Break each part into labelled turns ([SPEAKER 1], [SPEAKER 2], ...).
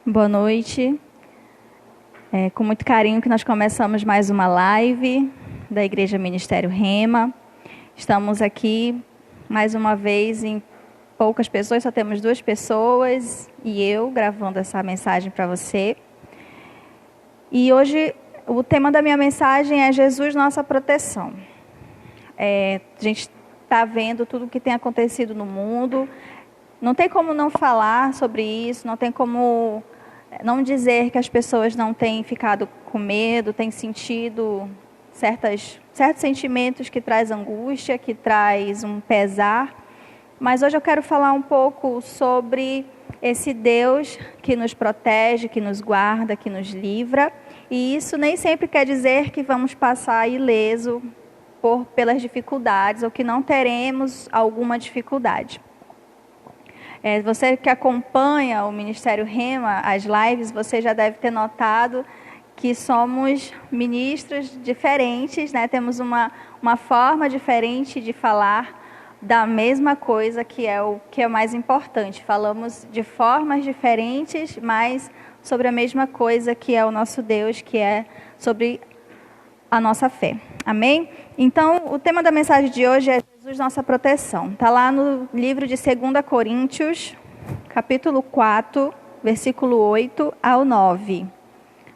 [SPEAKER 1] Boa noite. Com muito carinho que nós começamos mais uma live da Igreja Ministério Rema. Estamos aqui mais uma vez em poucas pessoas, só temos 2 pessoas e eu gravando essa mensagem para você. E hoje o tema da minha mensagem é Jesus, nossa proteção. A gente está vendo tudo o que tem acontecido no mundo. Não tem como não falar sobre isso, não tem como não dizer que as pessoas não têm ficado com medo, têm sentido certos sentimentos que traz angústia, que traz um pesar. Mas hoje eu quero falar um pouco sobre esse Deus que nos protege, que nos guarda, que nos livra. E isso nem sempre quer dizer que vamos passar ileso pelas dificuldades ou que não teremos alguma dificuldade. Você que acompanha o Ministério Rema, as lives, você já deve ter notado que somos ministros diferentes, né? Temos uma forma diferente de falar da mesma coisa, que é o mais importante. Falamos de formas diferentes, mas sobre a mesma coisa, que é o nosso Deus, que é sobre a nossa fé. Amém? Então, o tema da mensagem de hoje é Jesus, nossa proteção. Está lá no livro de 2 Coríntios, capítulo 4, versículo 8 ao 9.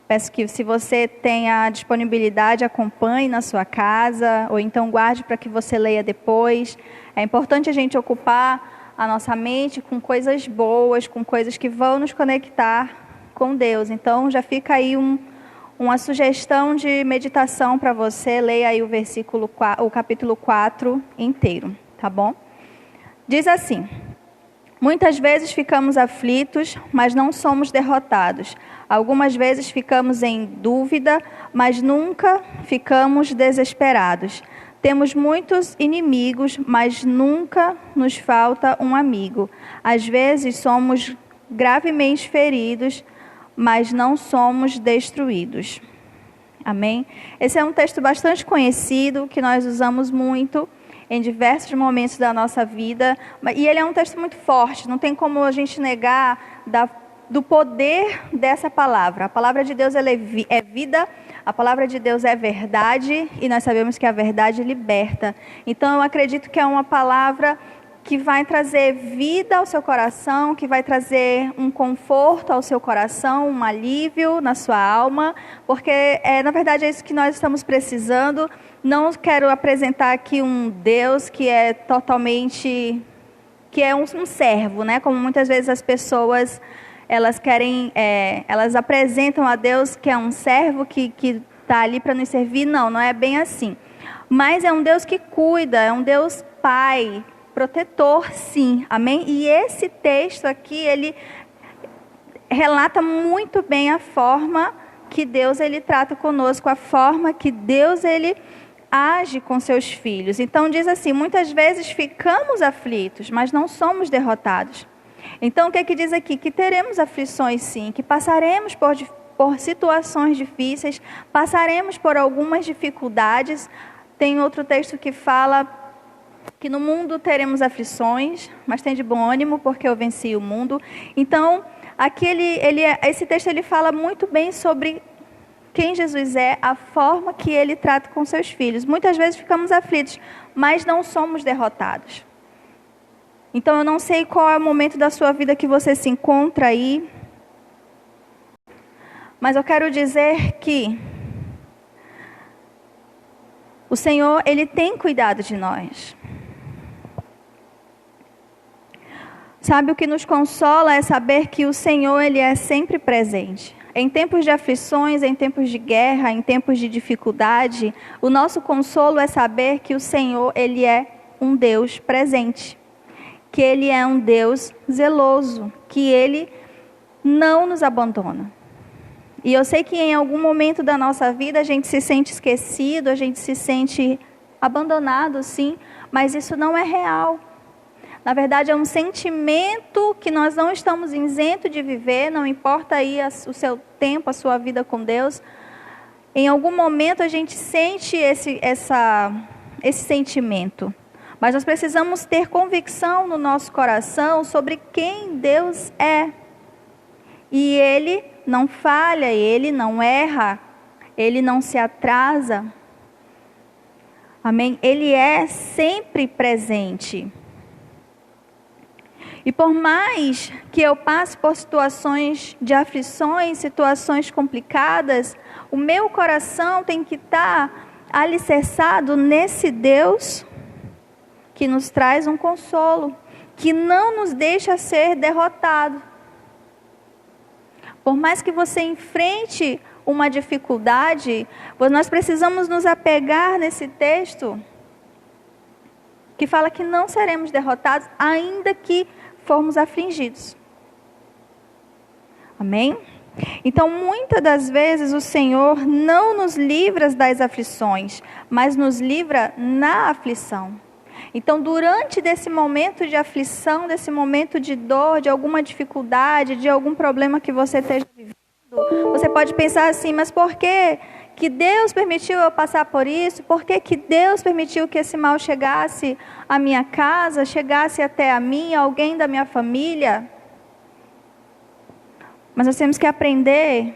[SPEAKER 1] Peço que, se você tem a disponibilidade, acompanhe na sua casa, ou então guarde para que você leia depois. É importante a gente ocupar a nossa mente com coisas boas, com coisas que vão nos conectar com Deus. Então, já fica aí uma sugestão de meditação para você. Leia aí o capítulo 4 inteiro, tá bom? Diz assim: muitas vezes ficamos aflitos, mas não somos derrotados. Algumas vezes ficamos em dúvida, mas nunca ficamos desesperados. Temos muitos inimigos, mas nunca nos falta um amigo. Às vezes somos gravemente feridos, mas não somos destruídos. Amém? Esse é um texto bastante conhecido, que nós usamos muito em diversos momentos da nossa vida. E ele é um texto muito forte, não tem como a gente negar do poder dessa palavra. A palavra de Deus, ela é vida, a palavra de Deus é verdade, e nós sabemos que a verdade liberta. Então eu acredito que é uma palavra que vai trazer vida ao seu coração, que vai trazer um conforto ao seu coração, um alívio na sua alma, porque na verdade é isso que nós estamos precisando. Não quero apresentar aqui um Deus que é totalmente, que é um servo, né? Como muitas vezes as pessoas, elas querem, elas apresentam a Deus que é um servo que está ali para nos servir. Não é bem assim. Mas é um Deus que cuida, é um Deus Pai, protetor, sim, amém? E esse texto aqui, ele relata muito bem a forma que Deus, ele trata conosco, a forma que Deus, ele age com seus filhos. Então diz assim: muitas vezes ficamos aflitos, mas não somos derrotados. Então o que é que diz aqui? Que teremos aflições, sim, que passaremos por situações difíceis, passaremos por algumas dificuldades. Tem outro texto que fala que no mundo teremos aflições, mas tem de bom ânimo, porque eu venci o mundo. Então, aqui esse texto ele fala muito bem sobre quem Jesus é, a forma que ele trata com seus filhos. Muitas vezes ficamos aflitos, mas não somos derrotados. Então, eu não sei qual é o momento da sua vida que você se encontra aí, mas eu quero dizer que o Senhor, ele tem cuidado de nós. Sabe, o que nos consola é saber que o Senhor, ele é sempre presente. Em tempos de aflições, em tempos de guerra, em tempos de dificuldade, o nosso consolo é saber que o Senhor, ele é um Deus presente. Que ele é um Deus zeloso, que ele não nos abandona. E eu sei que em algum momento da nossa vida a gente se sente esquecido, a gente se sente abandonado, sim, mas isso não é real. Na verdade, é um sentimento que nós não estamos isentos de viver, não importa aí o seu tempo, a sua vida com Deus. Em algum momento a gente sente esse sentimento. Mas nós precisamos ter convicção no nosso coração sobre quem Deus é. E Ele não falha, Ele não erra, Ele não se atrasa. Amém? Ele é sempre presente. E por mais que eu passe por situações de aflições, situações complicadas, o meu coração tem que estar alicerçado nesse Deus que nos traz um consolo, que não nos deixa ser derrotado. Por mais que você enfrente uma dificuldade, nós precisamos nos apegar nesse texto que fala que não seremos derrotados, ainda que formos afligidos. Amém? Então, muitas das vezes o Senhor não nos livra das aflições, mas nos livra na aflição. Então, durante desse momento de aflição, desse momento de dor, de alguma dificuldade, de algum problema que você esteja vivendo, você pode pensar assim, mas por que que Deus permitiu eu passar por isso? Por que que Deus permitiu que esse mal chegasse à minha casa, chegasse até a mim, alguém da minha família? Mas nós temos que aprender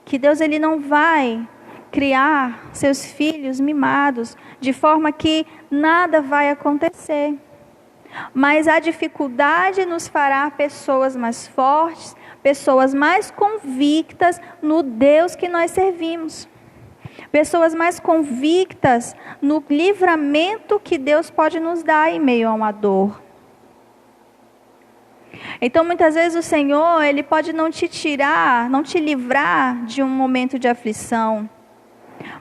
[SPEAKER 1] que Deus ele não vai criar seus filhos mimados, de forma que nada vai acontecer. Mas a dificuldade nos fará pessoas mais fortes, pessoas mais convictas no Deus que nós servimos. Pessoas mais convictas no livramento que Deus pode nos dar em meio a uma dor. Então, muitas vezes o Senhor, Ele pode não te tirar, não te livrar de um momento de aflição.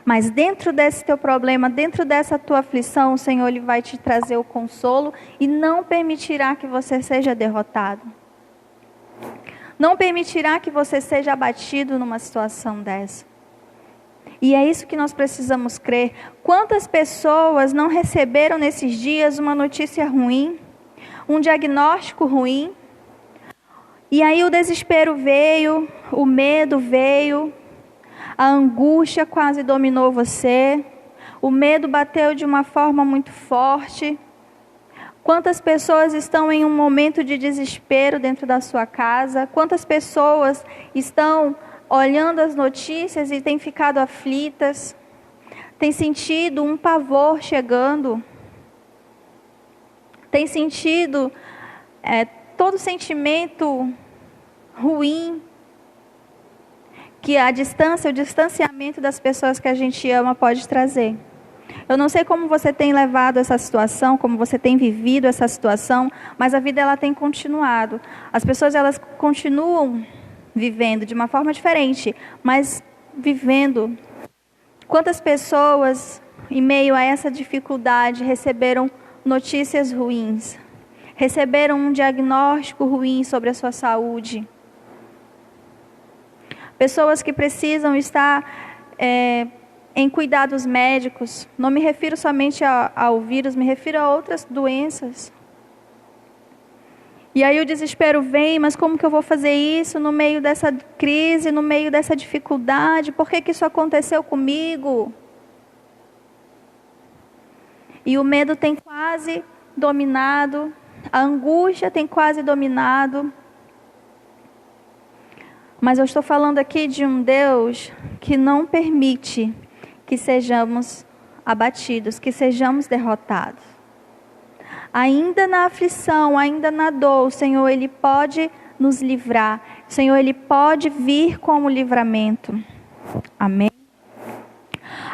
[SPEAKER 1] Mas dentro desse teu problema, dentro dessa tua aflição, o Senhor Ele vai te trazer o consolo e não permitirá que você seja derrotado. Não permitirá que você seja abatido numa situação dessa. E é isso que nós precisamos crer. Quantas pessoas não receberam nesses dias uma notícia ruim, um diagnóstico ruim, e aí o desespero veio, o medo veio, a angústia quase dominou você, o medo bateu de uma forma muito forte. Quantas pessoas estão em um momento de desespero dentro da sua casa? Quantas pessoas estão olhando as notícias e têm ficado aflitas? Têm sentido um pavor chegando? Têm sentido todo sentimento ruim que a distância, o distanciamento das pessoas que a gente ama pode trazer? Eu não sei como você tem levado essa situação, como você tem vivido essa situação, mas a vida ela tem continuado. As pessoas elas continuam vivendo de uma forma diferente, mas vivendo. Quantas pessoas, em meio a essa dificuldade, receberam notícias ruins? Receberam um diagnóstico ruim sobre a sua saúde? Pessoas que precisam estar em cuidados médicos. Não me refiro somente ao vírus, me refiro a outras doenças. E aí o desespero vem, mas como que eu vou fazer isso no meio dessa crise, no meio dessa dificuldade? Por que que isso aconteceu comigo? E o medo tem quase dominado, a angústia tem quase dominado. Mas eu estou falando aqui de um Deus que não permite que sejamos abatidos, que sejamos derrotados. Ainda na aflição, ainda na dor, o Senhor Ele pode nos livrar. O Senhor Ele pode vir como livramento. Amém?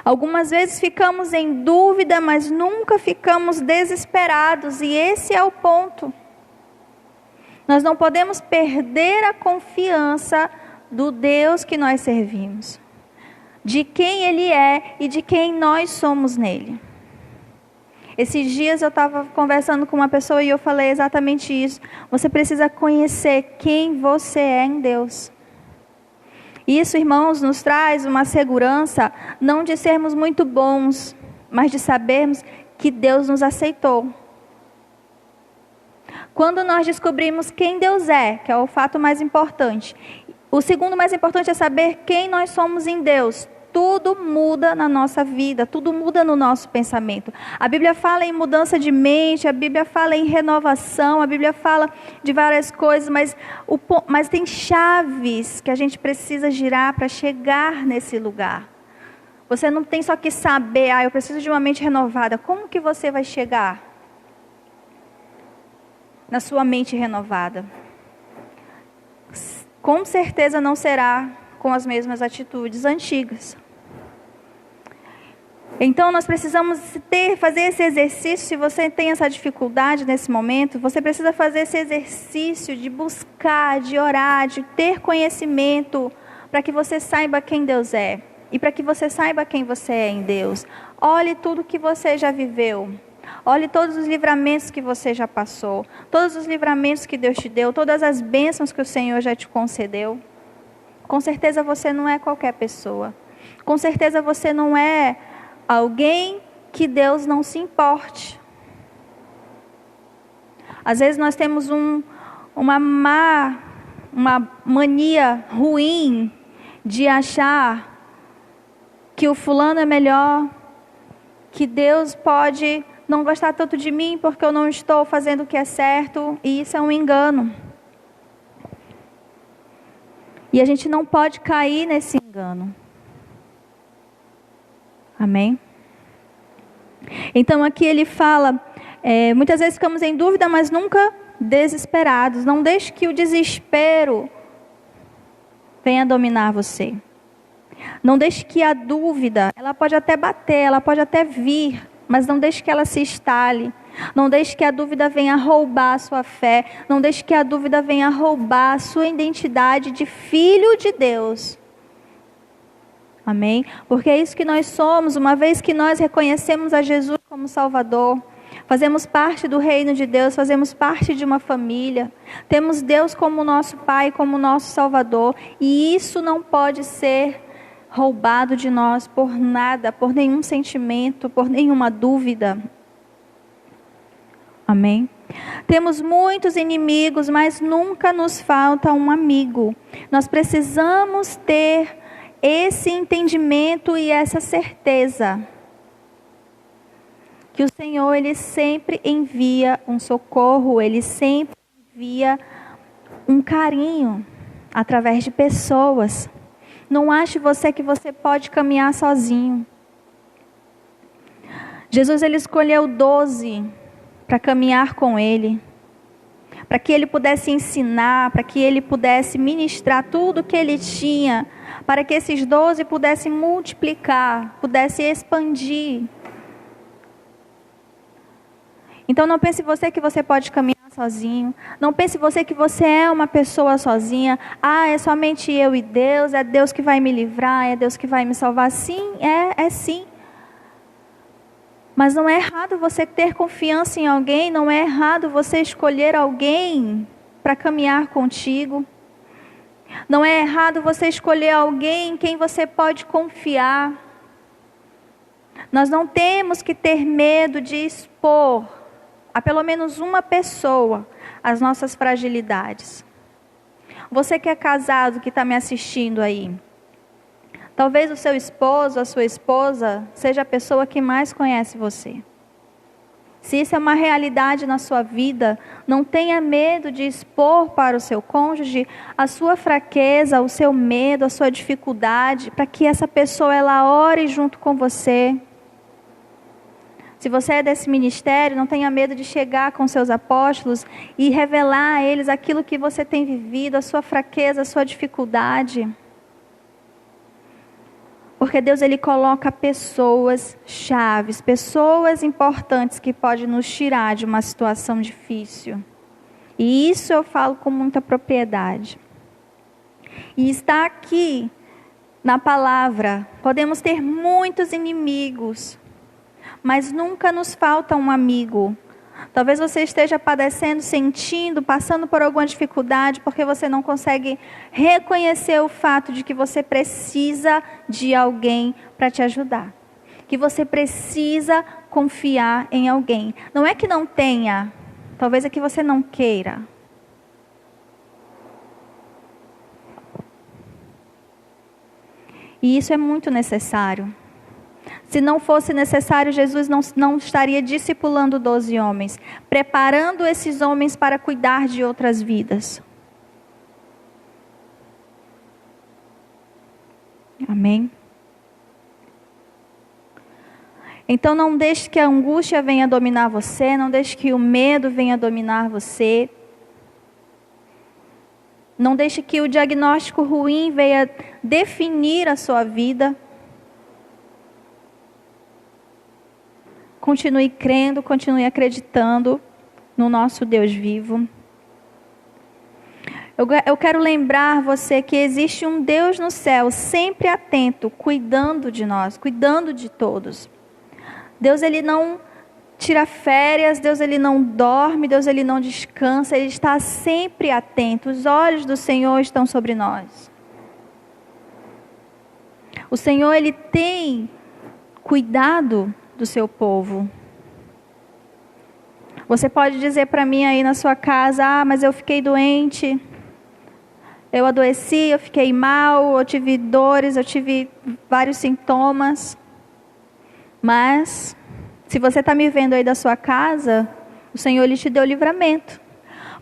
[SPEAKER 1] Algumas vezes ficamos em dúvida, mas nunca ficamos desesperados. E esse é o ponto. Nós não podemos perder a confiança do Deus que nós servimos, de quem Ele é e de quem nós somos nele. Esses dias eu estava conversando com uma pessoa e eu falei exatamente isso. Você precisa conhecer quem você é em Deus. Isso, irmãos, nos traz uma segurança, não de sermos muito bons, mas de sabermos que Deus nos aceitou. Quando nós descobrimos quem Deus é, que é o fato mais importante. O segundo mais importante é saber quem nós somos em Deus. tudo muda na nossa vida, tudo muda no nosso pensamento. A Bíblia fala em mudança de mente, a Bíblia fala em renovação, a Bíblia fala de várias coisas, mas tem chaves que a gente precisa girar para chegar nesse lugar. Você não tem só que saber, eu preciso de uma mente renovada. Como que você vai chegar na sua mente renovada? Com certeza não será com as mesmas atitudes antigas. Então nós precisamos fazer esse exercício. Se você tem essa dificuldade nesse momento, você precisa fazer esse exercício de buscar, de orar, de ter conhecimento, para que você saiba quem Deus é. E para que você saiba quem você é em Deus. Olhe tudo que você já viveu. Olhe todos os livramentos que você já passou. Todos os livramentos que Deus te deu. Todas as bênçãos que o Senhor já te concedeu. Com certeza você não é qualquer pessoa. Com certeza você não é alguém que Deus não se importe. Às vezes nós temos uma mania ruim de achar que o fulano é melhor, que Deus pode não gostar tanto de mim porque eu não estou fazendo o que é certo, e isso é um engano. E a gente não pode cair nesse engano. Amém? Então aqui ele fala, muitas vezes ficamos em dúvida, mas nunca desesperados. Não deixe que o desespero venha dominar você. Não deixe que a dúvida, ela pode até bater, ela pode até vir, mas não deixe que ela se instale. Não deixe que a dúvida venha roubar a sua fé. Não deixe que a dúvida venha roubar a sua identidade de filho de Deus. Amém? Porque é isso que nós somos, uma vez que nós reconhecemos a Jesus como Salvador. Fazemos parte do reino de Deus, fazemos parte de uma família. Temos Deus como nosso Pai, como nosso Salvador. E isso não pode ser roubado de nós por nada, por nenhum sentimento, por nenhuma dúvida. Amém? Temos muitos inimigos, mas nunca nos falta um amigo. Nós precisamos ter esse entendimento e essa certeza que o Senhor, Ele sempre envia um socorro, Ele sempre envia um carinho através de pessoas. Não ache você que você pode caminhar sozinho. Jesus, Ele escolheu 12 para caminhar com Ele, para que Ele pudesse ensinar, para que Ele pudesse ministrar tudo que Ele tinha, para que esses 12 pudessem multiplicar, pudessem expandir. Então não pense você que você pode caminhar sozinho, não pense você que você é uma pessoa sozinha, é somente eu e Deus, é Deus que vai me livrar, é Deus que vai me salvar. Sim, é sim. Mas não é errado você ter confiança em alguém, não é errado você escolher alguém para caminhar contigo. Não é errado você escolher alguém em quem você pode confiar. Nós não temos que ter medo de expor a pelo menos uma pessoa as nossas fragilidades. Você que é casado, que está me assistindo aí, talvez o seu esposo, a sua esposa, seja a pessoa que mais conhece você. Se isso é uma realidade na sua vida, não tenha medo de expor para o seu cônjuge a sua fraqueza, o seu medo, a sua dificuldade, para que essa pessoa ela ore junto com você. Se você é desse ministério, não tenha medo de chegar com seus apóstolos e revelar a eles aquilo que você tem vivido, a sua fraqueza, a sua dificuldade. Porque Deus, Ele coloca pessoas chaves, pessoas importantes que podem nos tirar de uma situação difícil. E isso eu falo com muita propriedade. E está aqui na palavra, podemos ter muitos inimigos, mas nunca nos falta um amigo. Talvez você esteja padecendo, sentindo, passando por alguma dificuldade, porque você não consegue reconhecer o fato de que você precisa de alguém para te ajudar. Que você precisa confiar em alguém. Não é que não tenha, talvez é que você não queira. E isso é muito necessário. Se não fosse necessário, Jesus não estaria discipulando 12 homens, preparando esses homens para cuidar de outras vidas. Amém? Então não deixe que a angústia venha dominar você, não deixe que o medo venha dominar você. Não deixe que o diagnóstico ruim venha definir a sua vida. Continue crendo, continue acreditando no nosso Deus vivo. Eu quero lembrar você que existe um Deus no céu, sempre atento, cuidando de nós, cuidando de todos. Deus, Ele não tira férias, Deus, Ele não dorme, Deus, Ele não descansa, Ele está sempre atento. Os olhos do Senhor estão sobre nós. O Senhor, Ele tem cuidado do seu povo. Você pode dizer para mim aí na sua casa, mas eu fiquei doente, eu adoeci, eu fiquei mal, eu tive dores, eu tive vários sintomas. Mas, se você está me vendo aí da sua casa, o Senhor, Ele te deu livramento.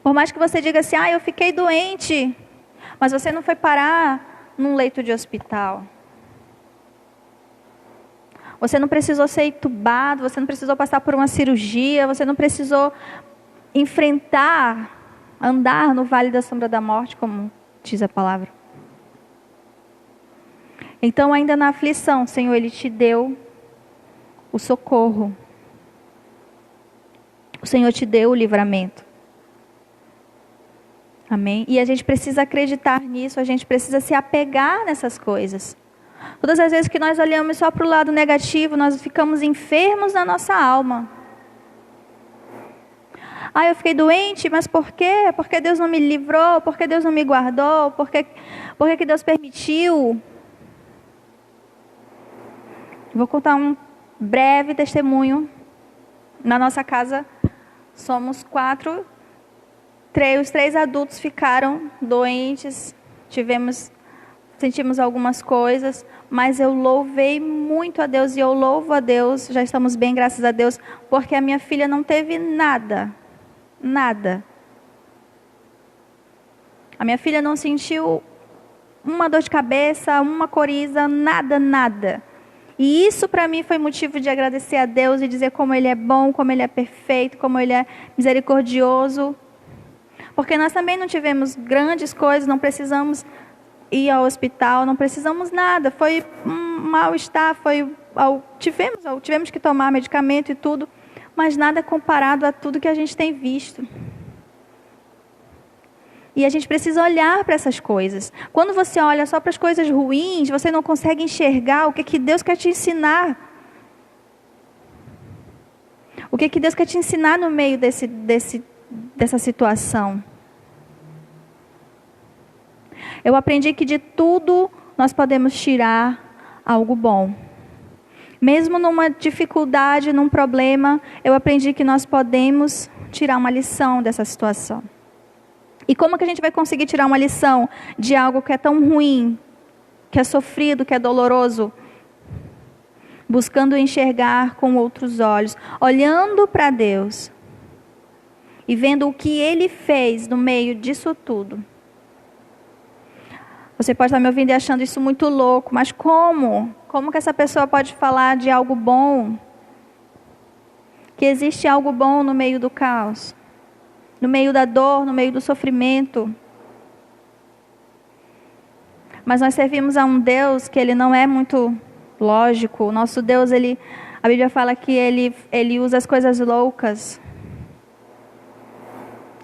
[SPEAKER 1] Por mais que você diga assim, eu fiquei doente, mas você não foi parar num leito de hospital. Você não precisou ser entubado, você não precisou passar por uma cirurgia, você não precisou andar no vale da sombra da morte, como diz a palavra. Então, ainda na aflição, Senhor, Ele te deu o socorro. O Senhor te deu o livramento. Amém? E a gente precisa acreditar nisso, a gente precisa se apegar nessas coisas. Todas as vezes que nós olhamos só para o lado negativo, nós ficamos enfermos na nossa alma. Eu fiquei doente, mas por quê? Porque Deus não me livrou? Porque Deus não me guardou? Porque que Deus permitiu? Vou contar um breve testemunho. Na nossa casa, somos 4. Os 3 adultos ficaram doentes. Sentimos algumas coisas, mas eu louvei muito a Deus e eu louvo a Deus, já estamos bem, graças a Deus, porque a minha filha não teve nada. A minha filha não sentiu uma dor de cabeça, uma coriza, nada. E isso para mim foi motivo de agradecer a Deus e dizer como Ele é bom, como Ele é perfeito, como Ele é misericordioso. Porque nós também não tivemos grandes coisas, não precisamos ir ao hospital, não precisamos nada. Foi um mal-estar, tivemos que tomar medicamento e tudo, mas nada comparado a tudo que a gente tem visto. E a gente precisa olhar para essas coisas. Quando você olha só para as coisas ruins, você não consegue enxergar o que Deus quer te ensinar. O que Deus quer te ensinar no meio dessa situação. Eu aprendi que de tudo nós podemos tirar algo bom. Mesmo numa dificuldade, num problema, eu aprendi que nós podemos tirar uma lição dessa situação. E como que a gente vai conseguir tirar uma lição de algo que é tão ruim, que é sofrido, que é doloroso? Buscando enxergar com outros olhos, olhando para Deus e vendo o que Ele fez no meio disso tudo. Você pode estar me ouvindo e achando isso muito louco, mas como? Como que essa pessoa pode falar de algo bom? Que existe algo bom no meio do caos? No meio da dor, no meio do sofrimento. Mas nós servimos a um Deus que Ele não é muito lógico. O nosso Deus, a Bíblia fala que ele usa as coisas loucas.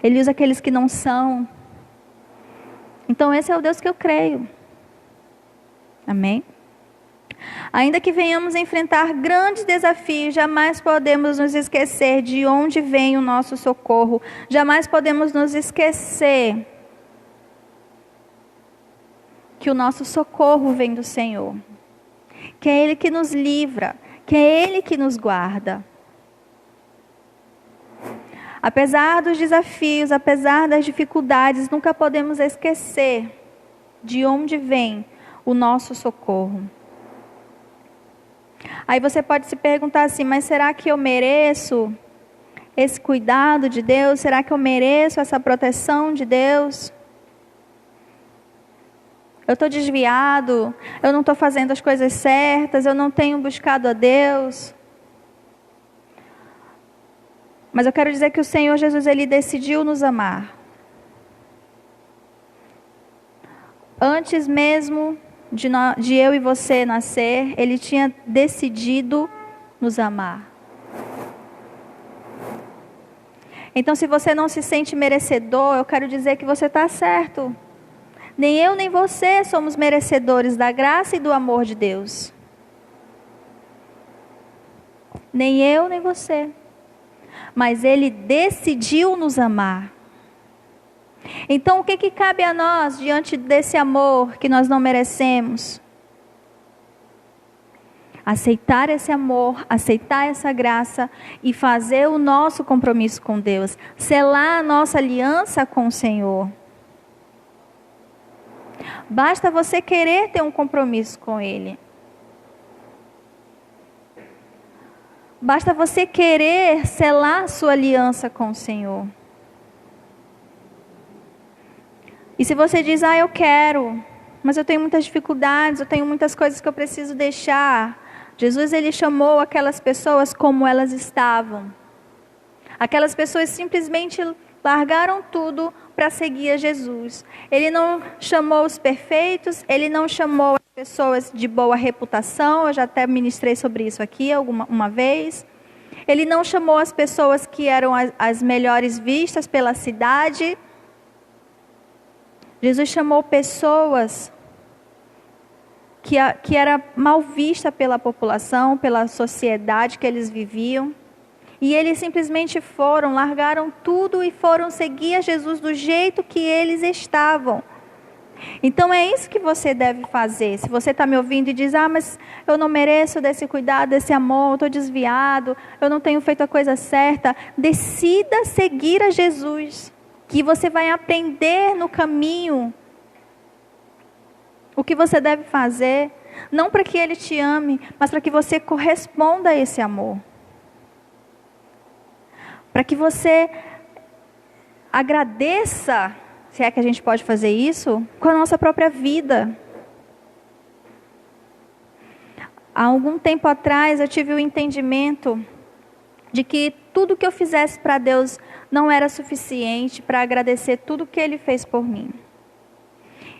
[SPEAKER 1] Ele usa aqueles que não são. Então esse é o Deus que eu creio. Amém? Ainda que venhamos enfrentar grandes desafios, jamais podemos nos esquecer de onde vem o nosso socorro. Jamais podemos nos esquecer que o nosso socorro vem do Senhor. Que é Ele que nos livra, que é Ele que nos guarda. Apesar dos desafios, apesar das dificuldades, nunca podemos esquecer de onde vem o nosso socorro. Aí você pode se perguntar assim, mas será que eu mereço esse cuidado de Deus? Será que eu mereço essa proteção de Deus? Eu estou desviado, eu não estou fazendo as coisas certas, eu não tenho buscado a Deus. Mas eu quero dizer que o Senhor Jesus, Ele decidiu nos amar. Antes mesmo de eu e você nascer, Ele tinha decidido nos amar. Então, se você não se sente merecedor, eu quero dizer que você está certo. Nem eu nem você somos merecedores da graça e do amor de Deus. Nem eu nem você. Mas Ele decidiu nos amar. Então, o que cabe a nós diante desse amor que nós não merecemos? Aceitar esse amor, aceitar essa graça e fazer o nosso compromisso com Deus. Selar a nossa aliança com o Senhor. Basta você querer ter um compromisso com Ele. Basta você querer selar sua aliança com o Senhor. E se você diz, eu quero, mas eu tenho muitas dificuldades, eu tenho muitas coisas que eu preciso deixar. Jesus, Ele chamou aquelas pessoas como elas estavam. Aquelas pessoas simplesmente largaram tudo para seguir a Jesus. Ele não chamou os perfeitos, Ele não chamou as pessoas de boa reputação, eu já até ministrei sobre isso aqui uma vez. Ele não chamou as pessoas que eram as melhores vistas pela cidade. Jesus chamou pessoas que era mal vista pela população, pela sociedade que eles viviam. E eles simplesmente largaram tudo e foram seguir a Jesus do jeito que eles estavam. Então é isso que você deve fazer. Se você está me ouvindo e diz, mas eu não mereço desse cuidado, desse amor, eu estou desviado, eu não tenho feito a coisa certa. Decida seguir a Jesus, que você vai aprender no caminho o que você deve fazer, não para que Ele te ame, mas para que você corresponda a esse amor. Para que você agradeça, se é que a gente pode fazer isso, com a nossa própria vida. Há algum tempo atrás eu tive o entendimento de que tudo que eu fizesse para Deus não era suficiente para agradecer tudo que Ele fez por mim.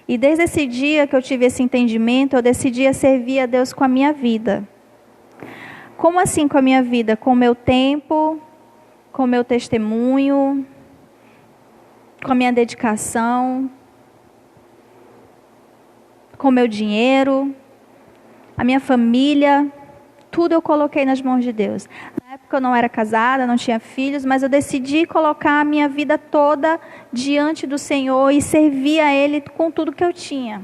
[SPEAKER 1] E desde esse dia que eu tive esse entendimento, eu decidi servir a Deus com a minha vida. Como assim com a minha vida? Com o meu tempo, com o meu testemunho, com a minha dedicação, com o meu dinheiro, a minha família, tudo eu coloquei nas mãos de Deus. Na época eu não era casada, não tinha filhos, mas eu decidi colocar a minha vida toda diante do Senhor e servir a Ele com tudo que eu tinha.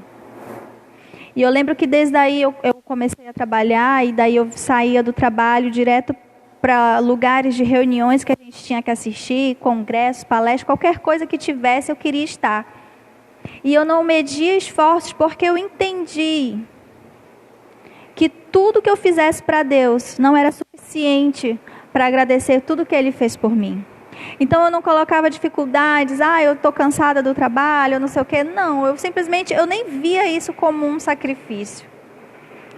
[SPEAKER 1] E eu lembro que desde aí eu comecei a trabalhar, e daí eu saía do trabalho direto para lugares de reuniões que a gente tinha que assistir, congressos, palestras, qualquer coisa que tivesse eu queria estar. E eu não media esforços porque eu entendi que tudo que eu fizesse para Deus não era suficiente para agradecer tudo que Ele fez por mim. Então eu não colocava dificuldades, eu estou cansada do trabalho, eu não sei o quê. Não, eu nem via isso como um sacrifício.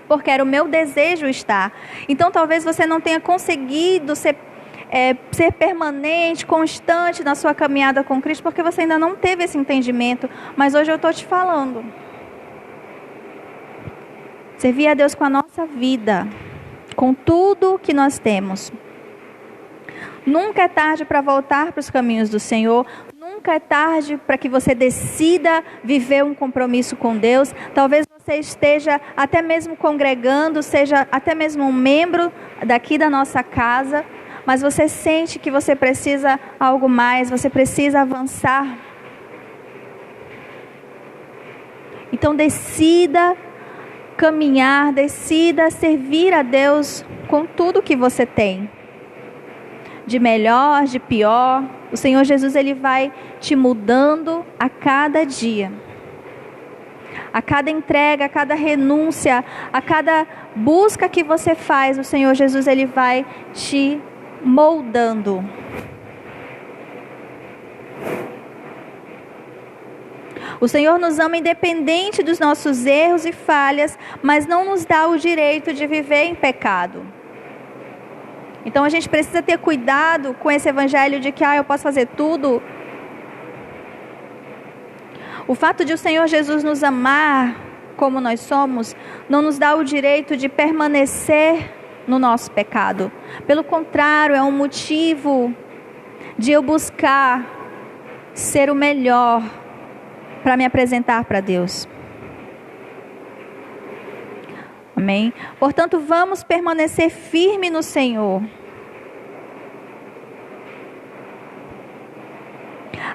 [SPEAKER 1] Porque era o meu desejo estar. Então talvez você não tenha conseguido ser permanente, constante na sua caminhada com Cristo, porque você ainda não teve esse entendimento. Mas hoje eu estou te falando. Servir a Deus com a nossa vida, com tudo que nós temos. Nunca é tarde para voltar para os caminhos do Senhor. Nunca é tarde para que você decida viver um compromisso com Deus. Talvez você esteja até mesmo congregando, seja até mesmo um membro daqui da nossa casa, mas você sente que você precisa algo mais, você precisa avançar. Então decida caminhar, decida servir a Deus com tudo que você tem. De melhor, de pior, o Senhor Jesus, Ele vai te mudando a cada dia. A cada entrega, a cada renúncia, a cada busca que você faz, o Senhor Jesus, Ele vai te moldando. O Senhor nos ama independente dos nossos erros e falhas, mas não nos dá o direito de viver em pecado. Então a gente precisa ter cuidado com esse evangelho de que eu posso fazer tudo. O fato de o Senhor Jesus nos amar como nós somos, não nos dá o direito de permanecer no nosso pecado. Pelo contrário, é um motivo de eu buscar ser o melhor para me apresentar para Deus. Amém? Portanto, vamos permanecer firme no Senhor.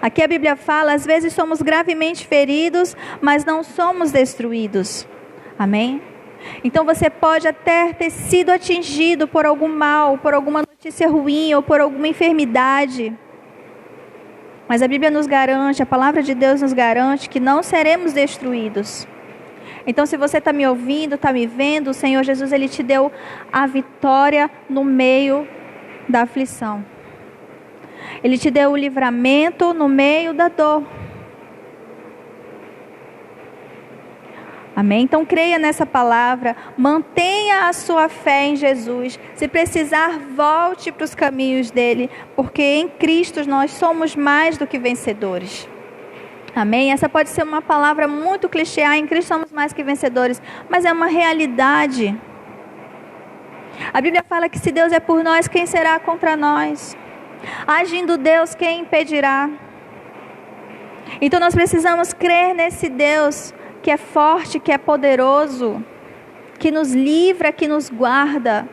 [SPEAKER 1] Aqui a Bíblia fala, às vezes somos gravemente feridos, mas não somos destruídos. Amém? Então você pode até ter sido atingido por algum mal, por alguma notícia ruim ou por alguma enfermidade. Mas a Bíblia nos garante, a palavra de Deus nos garante que não seremos destruídos. Então se você está me ouvindo, está me vendo, o Senhor Jesus, Ele te deu a vitória no meio da aflição. Ele te deu o livramento no meio da dor. Amém? Então creia nessa palavra, mantenha a sua fé em Jesus. Se precisar, volte para os caminhos dele, porque em Cristo nós somos mais do que vencedores. Amém? Essa pode ser uma palavra muito clichê, em Cristo somos mais que vencedores, mas é uma realidade. A Bíblia fala que se Deus é por nós, quem será contra nós? Agindo Deus, quem impedirá? Então nós precisamos crer nesse Deus que é forte, que é poderoso, que nos livra, que nos guarda.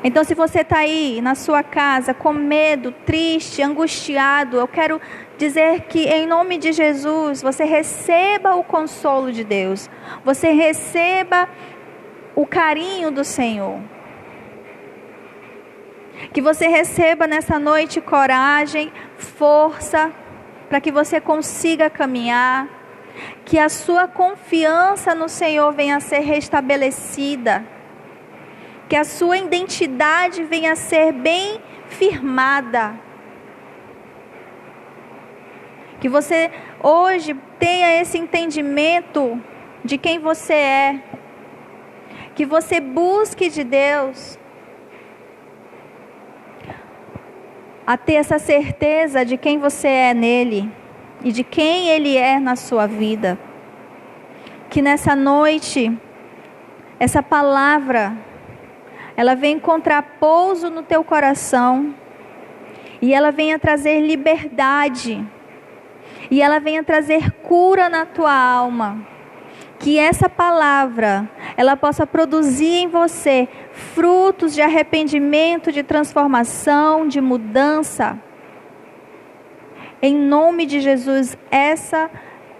[SPEAKER 1] Então se você está aí na sua casa com medo, triste, angustiado, eu quero dizer que em nome de Jesus, você receba o consolo de Deus. Você receba o carinho do Senhor. Que você receba nessa noite coragem, força, para que você consiga caminhar. Que a sua confiança no Senhor venha a ser restabelecida. Que a sua identidade venha a ser bem firmada. Que você hoje tenha esse entendimento de quem você é. Que você busque de Deus a ter essa certeza de quem você é nele e de quem ele é na sua vida. Que nessa noite, essa palavra, ela vem encontrar pouso no teu coração e ela venha trazer liberdade e ela venha trazer cura na tua alma. Que essa palavra, ela possa produzir em você frutos de arrependimento, de transformação, de mudança. Em nome de Jesus, essa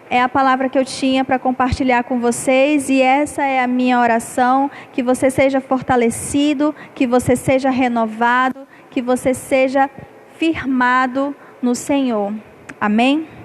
[SPEAKER 1] é a palavra que eu tinha para compartilhar com vocês e essa é a minha oração, que você seja fortalecido, que você seja renovado, que você seja firmado no Senhor. Amém?